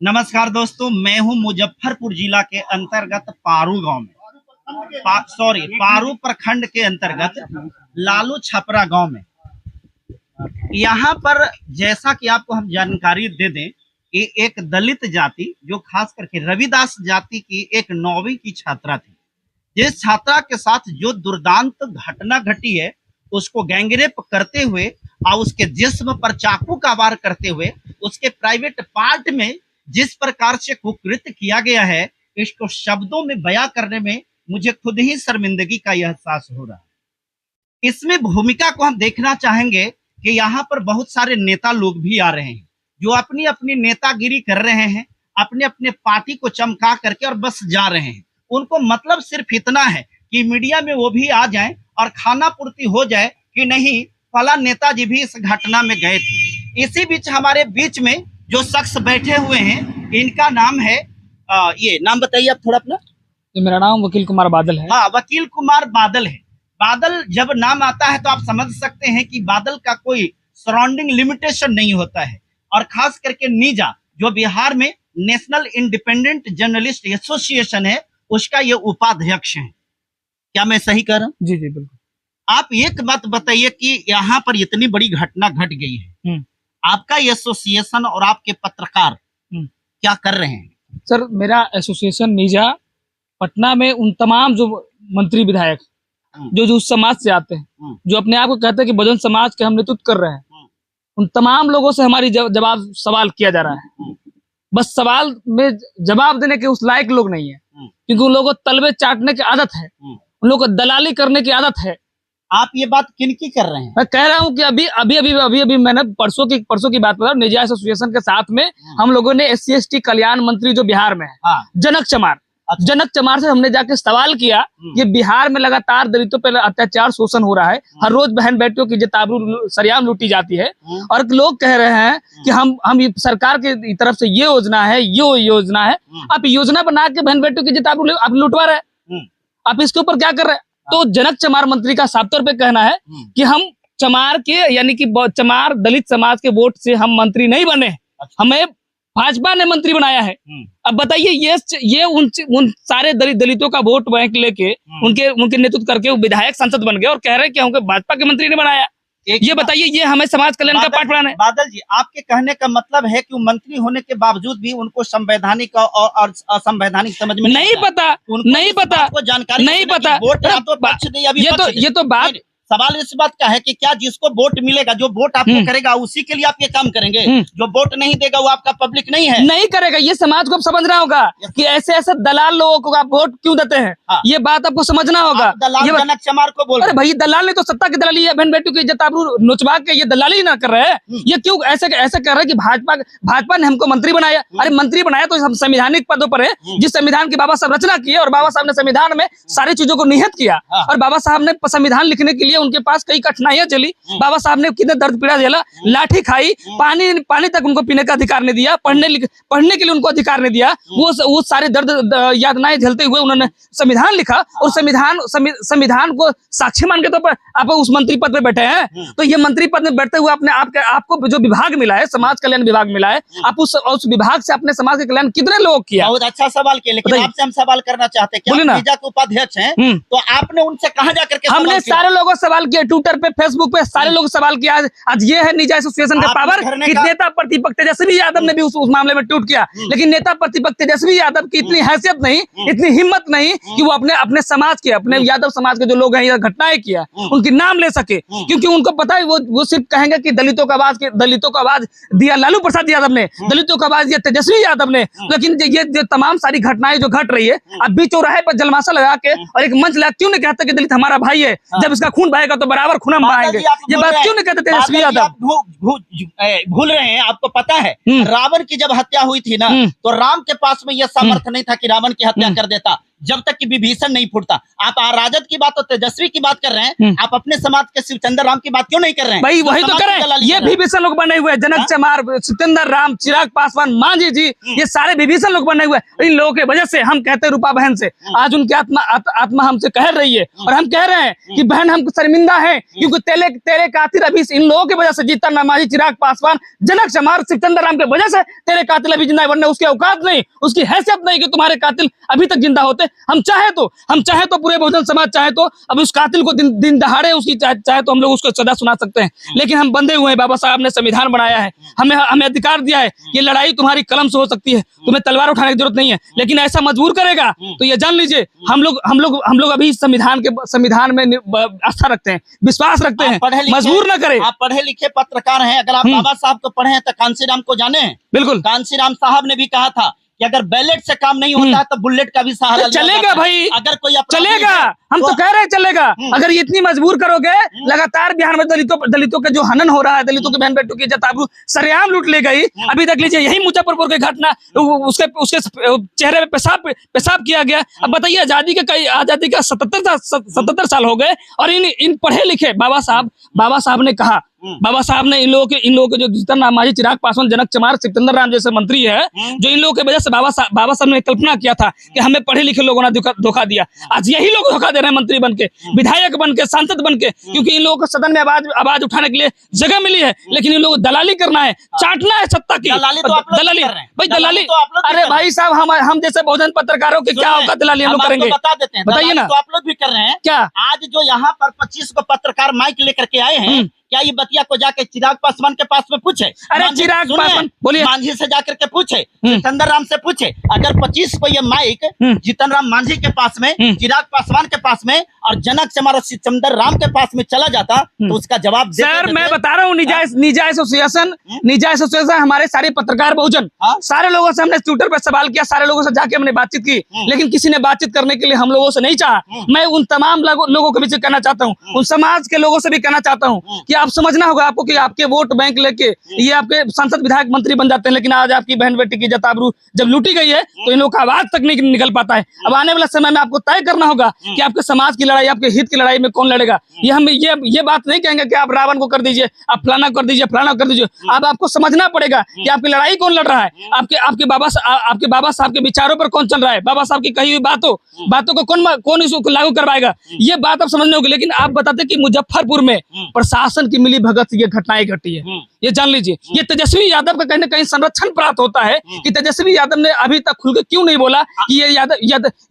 नमस्कार दोस्तों, मैं हूं मुजफ्फरपुर जिला के अंतर्गत पारू गांव में पारू प्रखंड के अंतर्गत लालू छपरा गांव में। यहां पर जैसा कि आपको हम जानकारी दे दें कि एक दलित जाति जो खास करके रविदास जाति की एक 9वीं की छात्रा थी, जिस छात्रा के साथ जो दुर्दांत घटना घटी है उसको गैंगरेप करते हुए और उसके जिस्म पर चाकू का वार करते हुए उसके प्राइवेट पार्ट में जिस प्रकार से कुकृत्य किया गया है, इसको शब्दों में बयां करने में मुझे खुद ही शर्मिंदगी का एहसास हो रहा है। इसमें भूमिका को हम देखना चाहेंगे कि यहाँ पर बहुत सारे नेता लोग भी आ रहे हैं जो अपनी अपनी नेतागिरी कर रहे हैं, अपने अपने पार्टी को चमका करके और बस जा रहे हैं। उनको मतलब सिर्फ इतना है कि मीडिया में वो भी आ जाएं और खाना पूर्ति हो जाए कि नहीं फला नेताजी भी इस घटना में गए थे। इसी बीच हमारे बीच में जो शख्स बैठे हुए हैं, इनका नाम है ये नाम बताइए आप थोड़ा अपना। मेरा नाम वकील कुमार बादल है। हाँ, वकील कुमार बादल है। बादल जब नाम आता है तो आप समझ सकते हैं कि बादल का कोई सराउंडिंग लिमिटेशन नहीं होता है। और खास करके नीजा जो बिहार में नेशनल इंडिपेंडेंट जर्नलिस्ट एसोसिएशन है, उसका ये उपाध्यक्ष है। क्या मैं सही कह रहा हूँ? जी जी बिल्कुल। आप एक बात बताइए कि यहाँ पर इतनी बड़ी घटना घट गई है, आपका एसोसिएशन और आपके पत्रकार क्या कर रहे हैं? सर, मेरा एसोसिएशन नीजा पटना में उन तमाम जो मंत्री विधायक जो उस समाज से आते हैं, जो अपने आप को कहते हैं कि बहुजन समाज के हम नेतृत्व कर रहे हैं, उन तमाम लोगों से हमारी जवाब सवाल किया जा रहा है। बस सवाल में जवाब देने के उस लायक लोग नहीं है, क्योंकि उन लोगों को तलबे चाटने की आदत है, उन लोगों को दलाली करने की आदत है। आप ये बात किनकी कर रहे हैं? मैं कह रहा हूं कि अभी मैंने परसों की बात बता, निजा एसोसिएशन के साथ में हम लोगों ने SC/ST कल्याण मंत्री जो बिहार में है, जनक चमार से हमने जाके सवाल किया कि बिहार में लगातार दलितों पर अत्याचार शोषण हो रहा है, हर रोज बहन बेटियों की इज्जत सरेआम लूटी जाती है, और लोग कह रहे हैं कि हम सरकार की तरफ से ये योजना है, ये योजना है। आप योजना बना के बहन बेटियों की इज्जत आप लुटवा रहे हैं, आप इसके ऊपर क्या कर रहे हैं? तो जनक चमार मंत्री का साफ तौर पे कहना है कि हम चमार के यानी कि चमार दलित समाज के वोट से हम मंत्री नहीं बने, हमें भाजपा ने मंत्री बनाया है। अब बताइए, ये उन सारे दलितों का वोट बैंक लेके उनके नेतृत्व करके वो विधायक सांसद बन गए और कह रहे हैं कि हमको भाजपा के मंत्री ने बनाया। ये बताइए, ये हमें समाज कल्याण का पाठ पढ़ाना है? बादल जी, आपके कहने का मतलब है कि मंत्री होने के बावजूद भी उनको संवैधानिक और असंवैधानिक समझ में नहीं पता, जानकारी नहीं पता। ये तो बात सवाल इस बात का है कि क्या जिसको वोट मिलेगा, जो वोट आपको करेगा उसी के लिए आप ये काम करेंगे? जो वोट नहीं देगा वो आपका पब्लिक नहीं है, नहीं करेगा। ये समाज को अब समझना होगा कि ऐसे ऐसे दलाल लोगों को आप वोट क्यों देते हैं। हाँ। ये बात आपको समझना होगा। दलाल जनक चमार को बोल, अरे भाई, दलाल ने तो सत्ता की दलाली है, बहन बेटियों की इज्जत आबरू नोचवा के ये दलाली ना कर रहे हैं। ये क्यों ऐसे कर रहे हैं कि भाजपा ने हमको मंत्री बनाया? अरे मंत्री बनाया तो हम संवैधानिक पदों पर है, जिस संविधान की बाबा साहब रचना किए, और बाबा साहब ने संविधान में सारी चीजों को निहित किया, और बाबा साहब ने संविधान लिखने के लिए उनके पास कई कठिनाइयां चली। बाबा साहब ने कितने दर्द पीड़ा झेला, लाठी खाई, पानी तक उनको पीने का अधिकार नहीं दिया, पढ़ने के लिए उनको अधिकार नहीं दिया। वो सारे दर्द यातनाएं झेलते हुए उन्होंने संविधान लिखा, और संविधान को साक्षी मान के तो आप उस मंत्री पद पे बैठे हैं। तो ये मंत्री पद में बैठते हुए आपको जो विभाग मिला है, समाज कल्याण विभाग मिला है, आप उस विभाग से अपने समाज के कल्याण कितने लोग किया? बहुत अच्छा सवाल किया, लेकिन आपसे हम सवाल करना चाहते हैं। क्या नीजा के उपाध्यक्ष हैं, तो आपने उनसे कहाँ जाकर के? हमने सारे लोगों से सवाल किया, ट्विटर पे, फेसबुक पे सारे लोग सवाल किया। आज ये है निजा एसोसिएशन का पावर कि नेता प्रतिपक्ष तेजस्वी यादव ने भी उस मामले में ट्वीट किया, लेकिन नेता प्रतिपक्ष तेजस्वी यादव की इतनी हैसियत नहीं, इतनी हिम्मत नहीं कि वो अपने समाज के, अपने यादव समाज के जो लोग हैं, घटनाएं किया, उनकी नाम ले सके, क्योंकि उनको पता है वो सिर्फ कहेंगे कि दलितों का आवाज दिया लालू प्रसाद यादव ने, दलितों का आवाज दिया तेजस्वी यादव ने। लेकिन ये जो तमाम सारी घटनाएं जो घट रही है, अब बीच चौराहे पर जलमाशा लगा के और एक मंच लगा, क्यों नहीं कहते कि दलित हमारा भाई है? जब इसका खून बहेगा तो बराबर खून हम बहाएंगे। ये बात क्यों नहीं कहते तेजस्वी यादव? भूल रहे हैं। आपको पता है रावण की जब हत्या हुई थी ना, तो राम के पास में यह सामर्थ्य नहीं था कि रावण की हत्या कर देता। जब तक कि विभीषण नहीं फूटता। आप राजद की बात और तेजस्वी की बात कर रहे हैं, आप अपने समाज के शिवचंद्र राम की बात क्यों नहीं कर रहे हैं? भाई वही तो कर रहे हैं, ये विभीषण लोग बने हुए हैं, जनक चमार, शिवचंद्र राम, चिराग पासवान, मांझी जी, ये सारे विभीषण लोग बने हुए हैं। इन लोगों की वजह से हम कहते हैं रूपा बहन से आज उनकी आत्मा हमसे कह रही है, और हम कह रहे हैं कि बहन हम शर्मिंदा है, क्योंकि तेरे कातिल अभी इन लोगों की वजह से, जीतन राम मांझी, चिराग पासवान, जनक चमार, शिवचंद्र राम की वजह से तेरे कातिल अभी जिंदा है, वरना उसकी औकात नहीं, उसकी हैसियत नहीं कि तुम्हारे कातिल अभी तक जिंदा होते। हम चाहे तो पूरे बहुजन समाज चाहे तो अब उस कातिल को दिन दहाड़े उसकी चाहे तो हम लोग उसको सजा सुना सकते हैं, लेकिन हम बंधे हुए हैं। बाबा साहब ने संविधान बनाया है, हमें अधिकार दिया है, ये लड़ाई तुम्हारी कलम से हो सकती है, तुम्हें तलवार उठाने की जरूरत नहीं है, लेकिन ऐसा मजबूर करेगा तो ये जान लीजिए हम लोग अभी संविधान में आस्था रखते हैं, विश्वास रखते हैं, मजबूर न करें। आप पढ़े लिखे पत्रकार हैं, अगर आप बाबा साहब को पढ़े हैं तो कांशीराम को जाने हैं। बिल्कुल, कांशीराम साहब ने भी कहा था कि अगर बैलेट से काम नहीं होता तो बुलेट का भी सहारा चलेगा भाई, अगर कोई चलेगा, हम तो कह रहे हैं चलेगा। अगर इतनी मजबूर करोगे, लगातार बिहार में दलितों का जो हनन हो रहा है, दलितों के बहन बेटों की इज्जत आबरू सरेआम लूट ले गई। अभी देख लीजिए यही मुजफ्फरपुर की घटना, उसके चेहरे पे पेशाब किया गया। अब बताइए आजादी का 77 साल हो गए, और इन पढ़े लिखे बाबा साहब ने कहा, बाबा साहब ने इन लोगों के जो जीतन राम मांझी, चिराग पासवान, जनक चमार, शिवचंद्र राम जैसे मंत्री है, जो इन लोगों की वजह से बाबा साहब ने कल्पना किया था कि हमें पढ़े लिखे लोगों ने धोखा दिया। आज यही लोग धोखा दे रहे हैं, मंत्री बनके, विधायक बनके, सांसद बनके, क्योंकि इन लोगों को सदन में आवाज उठाने के लिए जगह मिली है, लेकिन इन लोगों को दलाली करना है, चाटना है सत्ता की। दलाली अरे भाई साहब, हम जैसे बहुजन पत्रकारों के क्या होगा दलाली हम लोग करेंगे? बता देते हैं, बताइए ना। तो आप लोग भी कर रहे हैं क्या? आज जो यहाँ पर 25 को पत्रकार माइक लेकर के आए हैं, क्या ये बतिया को जाके चिराग पासवान के पास में पूछे? अरे चिराग पासवान बोलिए, मांझी से जाकर के पूछे, शिवचंद्र राम से पूछे। अगर 25 को ये माइक जीतन राम मांझी के पास में, चिराग पासवान के पास में और जनक चमार और शिवचंद्र राम के पास में चला जाता तो उसका जवाब सर मैं बता रहा हूँ, निजा एसोसिएशन हमारे सारे पत्रकार बहुजन, सारे लोगों से हमने ट्विटर पर सवाल किया, सारे लोगों से जाके हमने बातचीत की, लेकिन किसी ने बातचीत करने के लिए हम लोगों से नहीं चाहा। मैं उन तमाम लोगों के बीच कहना चाहता हूँ, उन समाज के लोगों से भी कहना चाहता हूँ कि आप समझना होगा आपको कि आपके वोट बैंक लेके ये आपके सांसद विधायक मंत्री बन जाते हैं, लेकिन आज आपकी बहन बेटी की इज्जत आबरू जब लूटी गई है तो इन लोगों का आवाज तक नहीं निकल पाता है। अब आने वाला समय में आपको तय करना होगा कि आपके समाज की लड़ाई, आपके हित की लड़ाई में कौन लड़ेगा। ये बात नहीं कहेंगे कि आप रावण को कर दीजिए, आप फलाना कर दीजिए, फलाना कर दीजिए। अब आपको समझना पड़ेगा कि आपकी लड़ाई कौन लड़ रहा है, आपके बाबा साहब के विचारों पर कौन चल रहा है, बाबा साहब की कही हुई बातों को कौन इसको लागू करवाएगा, ये बात आप समझने होगी। लेकिन आप बताते कि मुजफ्फरपुर में प्रशासन की मिली भगत से ये घटनाएं घटी है, ये जान लीजिए। ये तेजस्वी यादव का कहीं ना कहीं संरक्षण प्राप्त होता है कि तेजस्वी यादव ने अभी तक खुल के क्यों नहीं बोला कि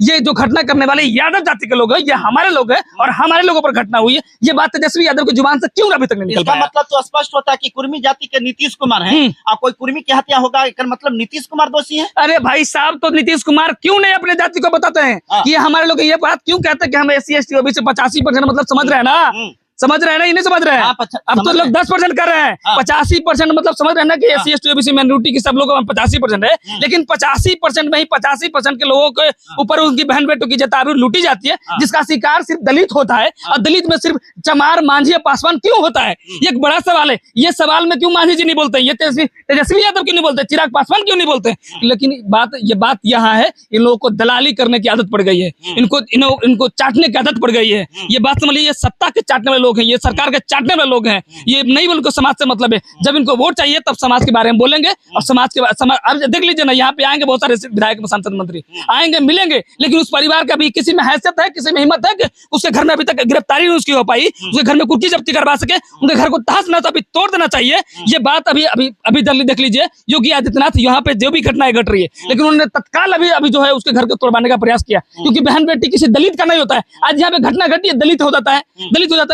ये जो घटना करने वाले यादव जाति के लोग हैं, ये हमारे लोग हैं और हमारे लोगों पर घटना हुई है। ये बात तेजस्वी यादव की जुबान से क्यों अभी तक नहीं निकल पाया? मतलब तो स्पष्ट होता है कि कुर्मी जाति के नीतीश कुमार हैं और कोई कुर्मी की हत्या होगा, मतलब नीतीश कुमार दोषी है। अरे भाई साहब, तो नीतीश कुमार क्यों नहीं अपने जाति को बताते हैं कि हमारे लोग ये बात क्यों कहते हैं कि हम SC ST OBC 85%, मतलब समझ रहे हैं ना, समझ रहे हैं ना, ये नहीं समझ रहे हैं। अब तो लोग 10% कर रहे हैं, 85% मतलब समझ रहे हैं ना कि SC ST OBC माइनॉरिटी की सब लोगों में 85% है, लेकिन 85% में ही 85% के लोगों के ऊपर उनकी बहन बेटों की इज्जत आबरू लूटी जाती है, जिसका शिकार सिर्फ दलित होता है। और दलित में सिर्फ चमार, मांझी, पासवान क्यों होता है? ये एक बड़ा सवाल है। ये सवाल में क्यों मांझी जी नहीं बोलते, ये तेजस्वी यादव क्यों नहीं बोलते, चिराग पासवान क्यों नहीं बोलते? लेकिन बात यहाँ है, इन लोगों को दलाली करने की आदत पड़ गई है, इनको चाटने की आदत पड़ गई है। ये बात समझिए, ये सत्ता के चाटने वाले लोग हैं, ये सरकार के चाटने वाले लोग हैं, ये नहीं बोल समाज से मतलब है। जब इनको वोट चाहिए तब समाज के बारे में बोलेंगे, और समाज अब देख लीजिए ना, यहाँ पे आएंगे बहुत सारे विधायक, सांसद, मंत्री आएंगे, मिलेंगे, लेकिन उस परिवार का भी किसी में हैसियत है, किसी में हिम्मत है कि उसके घर में अभी तक गिरफ्तारी नहीं उसकी हो पाई, उसके घर में कुर्की जब्ती करवा सके, उनके घर को तहस नहस अभी तोड़ देना चाहिए। ये बात अभी देख लीजिए, योगी आदित्यनाथ यहाँ पे जो भी घटनाएं घट रही है, लेकिन उन्होंने तत्काल अभी जो है उसके घर को तोड़वाने का प्रयास किया, क्योंकि बहन बेटी किसी दलित का नहीं होता है। आज यहाँ पे घटना घटी है, दलित हो जाता है,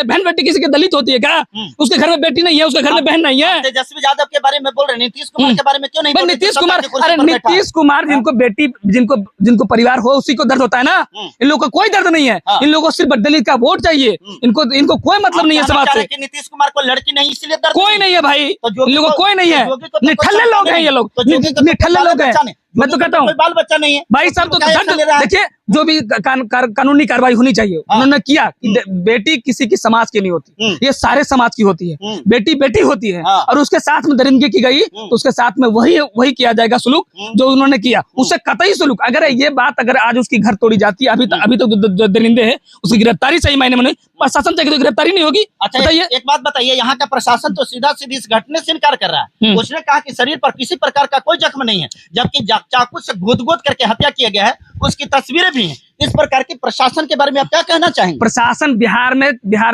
बहन बेटी किसी के दलित होती है क्या? उसके घर में बेटी नहीं है, उसके घर में बहन नहीं है। तेजस्वी यादव के बारे में बोल रहे हैं, नीतीश कुमार के बारे में क्यों नहीं बोल रहे? नीतीश कुमार, अरे नीतीश कुमार जिनको परिवार हो उसी को दर्द होता है ना, इन लोगों को कोई दर्द नहीं है, इन लोगों को सिर्फ दलित का वोट चाहिए, इनको कोई मतलब नहीं है समाज से। नीतीश कुमार को लड़की नहीं, इसलिए कोई नहीं है भाई, इन लोगों को कोई नहीं है, निठल्ले लोग हैं ये लोग, निठल्ले लोग हैं। मैं तो कहता हूँ बाल बच्चा नहीं है भाई साहब, तो देखिए जो भी कानूनी कार्रवाई होनी चाहिए उन्होंने किया कि बेटी किसी की समाज की नहीं होती, ये सारे समाज की होती है, बेटी बेटी होती है। और उसके साथ में दरिंदगी की गई तो उसके साथ में वही किया जाएगा सुलूक जो उन्होंने किया, उससे कतई सुलूक। अगर ये बात अगर आज उसकी घर तोड़ी जाती है, अभी तो जो दरिंदे है उसकी गिरफ्तारी सही मायने में नहीं, प्रशासन से तो गिरफ्तारी नहीं होगी। अच्छा बताइए, एक बात बताइए, यहाँ का प्रशासन तो सीधा सीधी इस घटने से इनकार कर रहा है। उसने कहा कि शरीर पर किसी प्रकार का कोई जख्म नहीं है, जबकि चाकू से गोद करके हत्या किया गया है, उसकी तस्वीरें भी हैं। इस प्रकार की प्रशासन के बारे में आप क्या कहना चाहेंगे? प्रशासन बिहार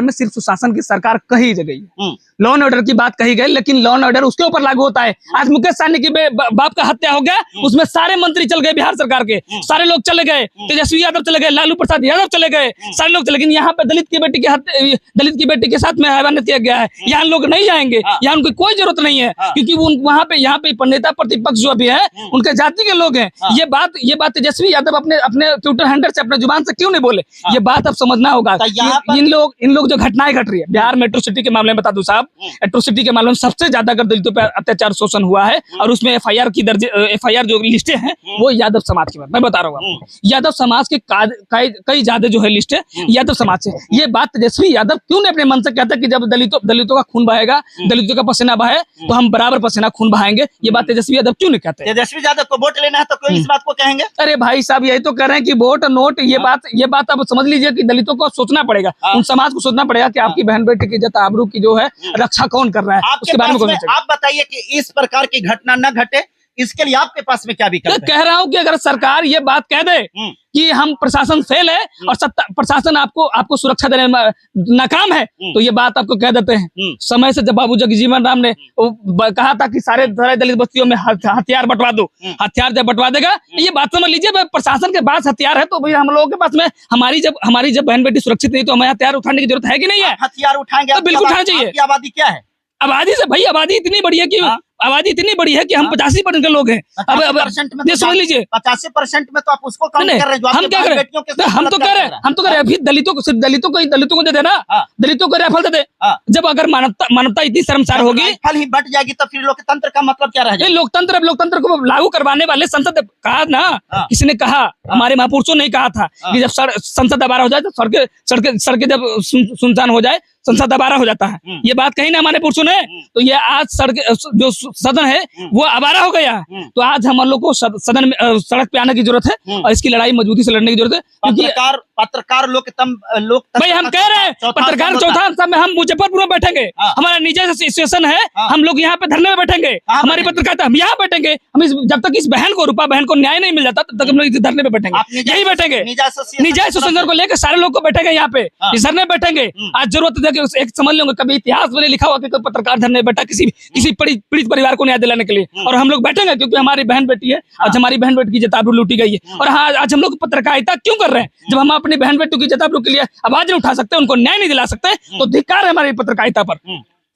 में सिर्फ सुशासन की सरकार कही गई है, लॉ एंड ऑर्डर की बात कही गई, लेकिन लॉ एंड ऑर्डर उसके ऊपर लागू होता है। आज मुकेश सहनी की बाप का हत्या हो गया, उसमें सारे मंत्री चल गए, बिहार सरकार के सारे लोग चले गए, तेजस्वी यादव चले गए, लालू प्रसाद यादव चले गए, सारे लोग चले। लेकिन यहाँ पे दलित की बेटी के साथ में हैवानियत किया गया है, यहाँ लोग नहीं जाएंगे, यहाँ उनकी कोई जरूरत नहीं है, क्योंकि वहाँ पे यहाँ पे नेता प्रतिपक्ष जो भी है उनके जाति के लोग हैं। ये बात तेजस्वी यादव अपने ट्विटर हैंडल से, अपने जुबान से क्यों नहीं बोले? ये बात अब समझना होगा। इन लोग जो घटनाएं घट रही है बिहार मेट्रो सिटी के मामले में, बता दूं साहब, मेट्रो सिटी के मामले में सबसे ज्यादा अगर दलितों पर अत्याचार शोषण हुआ है, और उसमें एफआईआर जो लिस्टें हैं वो यादव समाज की बात मैं बता रहा हूँ आपको। यादव समाज के कई ज्यादा जो है लिस्ट है यादव समाज से। ये बात तेजस्वी यादव क्यों नहीं अपने मन से कहता कि जब दलितों का खून बहेगा, दलितों का पसीना बहे तो हम बराबर पसीना खून बहाएंगे? ये बात तेजस्वी यादव क्यों नहीं कहते? तेजस्वी यादव को वोट लेना है तो कोई इस बात को कहेंगे? अरे भाई साहब, यही तो कर रहे हैं कि वोट नोट, ये बात आप समझ लीजिए कि दलितों को सोचना पड़ेगा, उन समाज को सोचना पड़ेगा कि आपकी बहन बेटी की इज्जत आबरू की जो है रक्षा कौन कर रहा है, उसके बारे में आप बताइए कि इस प्रकार की घटना न घटे, इसके लिए आपके पास में क्या विकल्प है? कह रहा हूं कि अगर सरकार ये बात कह दे कि हम प्रशासन फेल है और प्रशासन आपको सुरक्षा देने में नाकाम है, तो ये बात आपको कह देते हैं। समय से जब बाबू जगजीवन राम ने कहा था कि सारे दलित बस्तियों में हथियार बंटवा दो, हथियार जब बंटवा देगा, ये बात समझ लीजिए, प्रशासन के पास हथियार है तो भाई हम लोगों के पास में हमारी जब बहन बेटी सुरक्षित नहीं तो हमें हथियार उठाने की जरूरत है कि नहीं है? हथियार उठाएंगे तो बिल्कुल उठाना चाहिए। आबादी क्या है? आबादी से भाई आबादी इतनी बड़ी है कि हम 85% के लोग हैं। अब समझ लीजिए 85% में तो आप उसको काउंट कर रहे हैं। हम क्या करें? हम तो कह रहे हैं अभी दलितों को दे देना, दलितों को राइफल दे दे। जब अगर मानवता इतनी शर्मसार होगी, राइफल ही बट जाएगी तो फिर लोकतंत्र का मतलब क्या रह जाएगा? लोकतंत्र को लागू करवाने वाले संसद कहा ना, किसी ने कहा, हमारे महापुरुषों ने कहा था कि जब संसद दोबारा हो जाए तो सड़कें जब सुनसान हो जाए, संसद दोबारा हो जाता है। ये बात कही ना हमारे पुरुषों ने। तो ये आज जो सदन है वो आवारा हो गया है। तो आज हम लोग को सदन में सड़क पे आने की जरूरत है और इसकी लड़ाई मजबूती से लड़ने की जरूरत है, क्योंकि पत्रकार लोकतंत्र भाई हम कह रहे हैं पत्रकार चौथा सब में हम मुजफ्फरपुर में बैठेंगे, हमारा निजी सिचुएशन है, हम लोग यहाँ पे धरने में बैठेंगे, हमारी पत्रकारिता हम यहाँ बैठेंगे। हम जब तक इस रूपा बहन को न्याय नहीं मिल जाता तब तक हम लोग इस धरने में बैठेंगे, यही बैठेंगे। निजी एसोसिएशन को लेकर सारे लोग को बैठेंगे यहाँ पे, इस धरने में बैठेंगे। आज जरूरत है कि एक समझ लेंगे, कभी इतिहास में लिखा हुआ कि कोई पत्रकार धरने में बैठा किसी पीड़ित परिवार को न्याय दिलाने के लिए, और हम लोग बैठेंगे क्योंकि हमारी बहन बेटी है। आज हमारी बहन बेटी की इज्जत आबरू लूटी गई है, और हाँ आज हम लोग पत्रकारिता क्यों कर रहे हैं? जब हम अपनी बहन बेटी की इज्जत आबरू के लिए आवाज नहीं उठा सकते, उनको न्याय नहीं दिला सकते, तो धिक्कार है हमारी पत्रकारिता पर।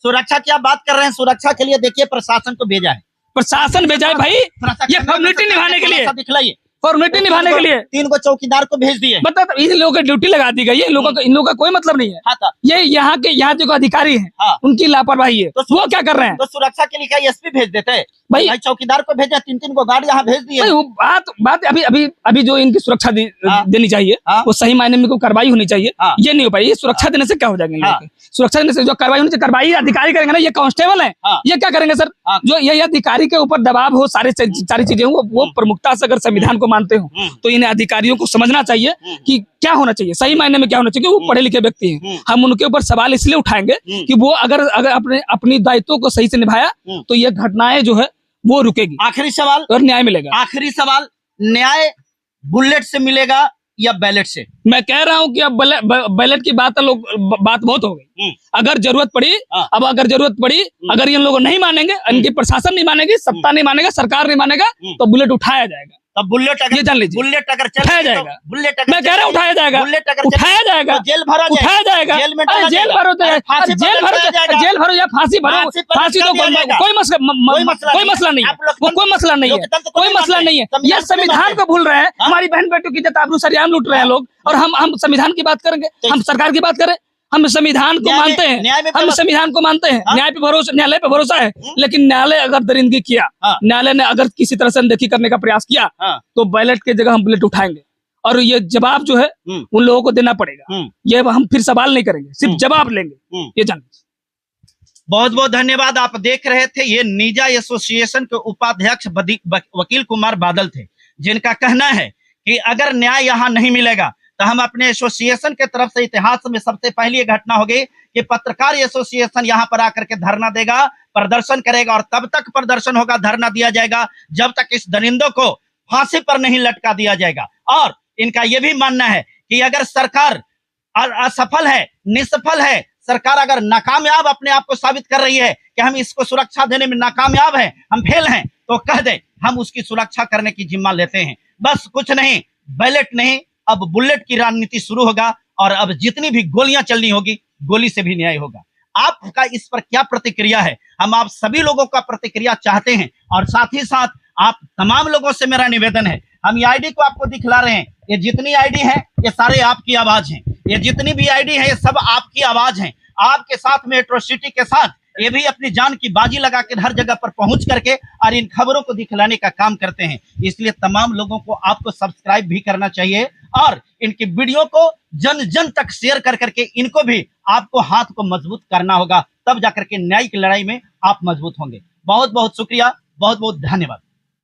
सुरक्षा की आप बात कर रहे हैं, सुरक्षा के लिए देखिए प्रशासन को भेजा है, प्रशासन भेजा है भाई ये फॉर्मेलिटी निभाने के लिए, दिखलाइए फॉर्मेलिटी निभाने के लिए 3 को चौकीदार को भेज दिए। मतलब इन लोगों की ड्यूटी लगा दी गई है, इन लोगों का कोई मतलब नहीं है। ये यहाँ जो अधिकारी हैं उनकी लापरवाही है, तो वो क्या कर रहे हैं? तो सुरक्षा के लिए क्या एसपी भेज देते भाई? चौकीदार को भेजा, 3 को गार्ड यहाँ भेज दिए। बात अभी जो इनकी सुरक्षा देनी चाहिए वो सही मायने में कोई कार्रवाई होनी चाहिए, ये नहीं हो पाई। सुरक्षा देने से क्या हो जाएगा? सुरक्षा देने से जो कार्रवाई होनी चाहिए, कार्रवाई अधिकारी करेंगे ना, ये कांस्टेबल है, ये क्या करेंगे सर? जो ये अधिकारी के ऊपर दबाव हो, सारी चीजें वो प्रमुखता से अगर संविधान को मानते हो तो इन अधिकारियों को समझना चाहिए कि क्या होना चाहिए, सही मायने में क्या होना चाहिए। वो पढ़े लिखे व्यक्ति हैं, हम उनके ऊपर सवाल इसलिए उठाएंगे कि वो अगर अपनी दायित्वों को सही से निभाया तो ये घटनाएं जो है वो रुकेगी। आखिरी सवाल और न्याय मिलेगा। आखिरी सवाल, न्याय बुलेट से मिलेगा या बैलेट से? मैं कह रहा हूं कि अब बैलेट की बात बहुत हो गई। अगर जरूरत पड़ी अगर जरूरत पड़ी, अगर इन लोग नहीं मानेंगे, इनकी प्रशासन नहीं मानेगी, सत्ता नहीं मानेगा, सरकार नहीं मानेगा, तो बुलेट उठाया जाएगा। तब बुलेट अगर, ये जान लीजिए, बुलेट अगर उठाया जाएगा, बुलेट अगर मैं कह रहा हूँ उठाया जाएगा, बुलेट अगर उठाया जाएगा, जेल भरा जाएगा, उठाया जाएगा, जेल में जेल भरो, जेल भरो या फांसी भरो, फांसी तो कोई मसला नहीं है, वो कोई मसला नहीं है, कोई मसला नहीं है। ये संविधान को भूल रहे हैं, हमारी बहन बेटियों की इज्जत आबरू सरेआम लूट रहे हैं लोग, और हम संविधान की बात करेंगे, हम सरकार की बात करें। हम संविधान को मानते हैं, हम संविधान को मानते हैं, न्यायालय पे भरोसा है, लेकिन न्यायालय अगर दरिंदगी किया, न्यायालय ने अगर किसी तरह से अनदेखी करने का प्रयास किया, तो बैलेट की जगह हम बुलेट उठाएंगे और ये जवाब जो है उन लोगों को देना पड़ेगा। ये हम फिर सवाल नहीं करेंगे, सिर्फ जवाब लेंगे। ये जान बहुत बहुत धन्यवाद। आप देख रहे थे, ये निजा एसोसिएशन के उपाध्यक्ष वकील कुमार बादल थे, जिनका कहना है कि अगर न्याय यहाँ नहीं मिलेगा तो हम अपने एसोसिएशन के तरफ से इतिहास में सबसे पहली घटना होगी कि पत्रकार एसोसिएशन यहाँ पर आकर के धरना देगा, प्रदर्शन करेगा, और तब तक प्रदर्शन होगा, धरना दिया जाएगा जब तक इस दरिंदों को फांसी पर नहीं लटका दिया जाएगा। और इनका यह भी मानना है कि अगर सरकार असफल है, निष्फल है, सरकार अगर नाकामयाब अपने आप को साबित कर रही है कि हम इसको सुरक्षा देने में नाकामयाब हैं, हम फेल हैं, तो कह दे हम उसकी सुरक्षा करने की जिम्मा लेते हैं। बस कुछ नहीं, बैलेट नहीं, अब बुलेट की राजनीति शुरू होगा, और अब जितनी भी गोलियां चलनी होगी, गोली से भी न्याय होगा। आपका इस पर क्या प्रतिक्रिया है? हम आप सभी लोगों का प्रतिक्रिया चाहते हैं, और साथ ही साथ आप तमाम लोगों से मेरा निवेदन है, हम ये आईडी को आपको दिखला रहे हैं, ये जितनी आईडी है ये सारे आपकी आवाज हैं, ये जितनी भी आईडी है ये सब आपकी आवाज हैं। आपके साथ में एट्रोसिटी के साथ ये भी अपनी जान की बाजी लगा के हर जगह पर पहुंच करके और इन खबरों को दिखलाने का काम करते हैं। इसलिए तमाम लोगों को आपको सब्सक्राइब भी करना चाहिए, और इनकी वीडियो को जन जन तक शेयर कर करके इनको भी आपको हाथ को मजबूत करना होगा, तब जाकर के न्यायिक लड़ाई में आप मजबूत होंगे। बहुत बहुत शुक्रिया, बहुत बहुत धन्यवाद।